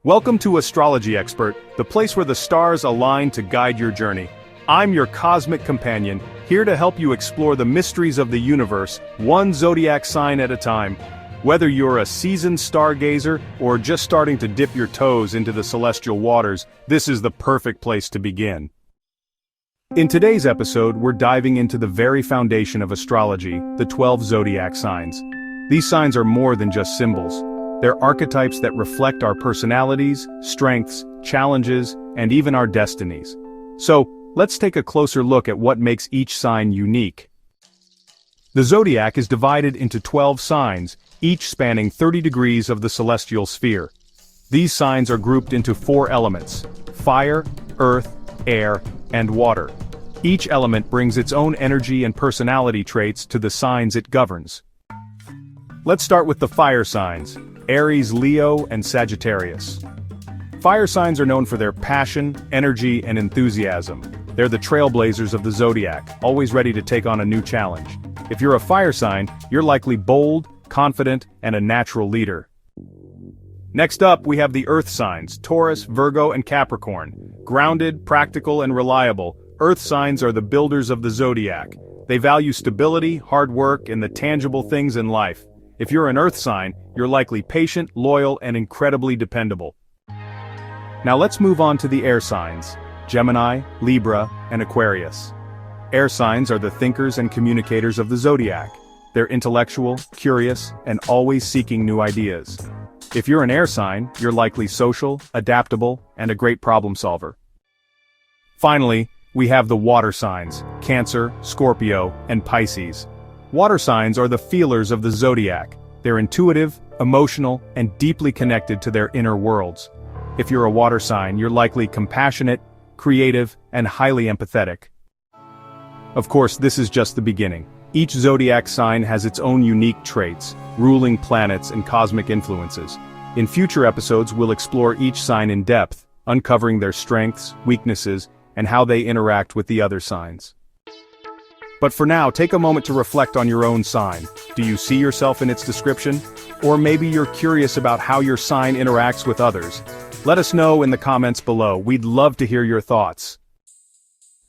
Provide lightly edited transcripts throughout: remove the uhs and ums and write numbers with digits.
Welcome to Astrology Expert, the place where the stars align to guide your journey. I'm your cosmic companion, here to help you explore the mysteries of the universe, one zodiac sign at a time. Whether you're a seasoned stargazer or just starting to dip your toes into the celestial waters, this is the perfect place to begin. In today's episode, we're diving into the very foundation of astrology, the 12 zodiac signs. These signs are more than just symbols. They're archetypes that reflect our personalities, strengths, challenges, and even our destinies. So, let's take a closer look at what makes each sign unique. The zodiac is divided into 12 signs, each spanning 30 degrees of the celestial sphere. These signs are grouped into 4 elements: fire, earth, air, and water. Each element brings its own energy and personality traits to the signs it governs. Let's start with the fire signs: Aries, Leo, and Sagittarius. Fire signs are known for their passion, energy, and enthusiasm. They're the trailblazers of the zodiac, always ready to take on a new challenge. If you're a fire sign, you're likely bold, confident, and a natural leader. Next up, we have the earth signs: Taurus, Virgo, and Capricorn. Grounded, practical, and reliable, earth signs are the builders of the zodiac. They value stability, hard work, and the tangible things in life. If you're an earth sign, you're likely patient, loyal, and incredibly dependable. Now let's move on to the air signs: Gemini, Libra, and Aquarius. Air signs are the thinkers and communicators of the zodiac. They're intellectual, curious, and always seeking new ideas. If you're an air sign, you're likely social, adaptable, and a great problem solver. Finally, we have the water signs: Cancer, Scorpio, and Pisces. Water signs are the feelers of the zodiac. They're intuitive, emotional, and deeply connected to their inner worlds. If you're a water sign, you're likely compassionate, creative, and highly empathetic. Of course, this is just the beginning. Each zodiac sign has its own unique traits, ruling planets, and cosmic influences. In future episodes, we'll explore each sign in depth, uncovering their strengths, weaknesses, and how they interact with the other signs. But for now, take a moment to reflect on your own sign. Do you see yourself in its description? Or maybe you're curious about how your sign interacts with others. Let us know in the comments below. We'd love to hear your thoughts.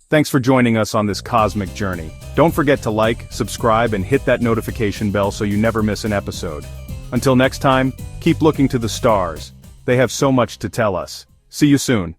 Thanks for joining us on this cosmic journey. Don't forget to like, subscribe, and hit that notification bell so you never miss an episode. Until next time, keep looking to the stars. They have so much to tell us. See you soon.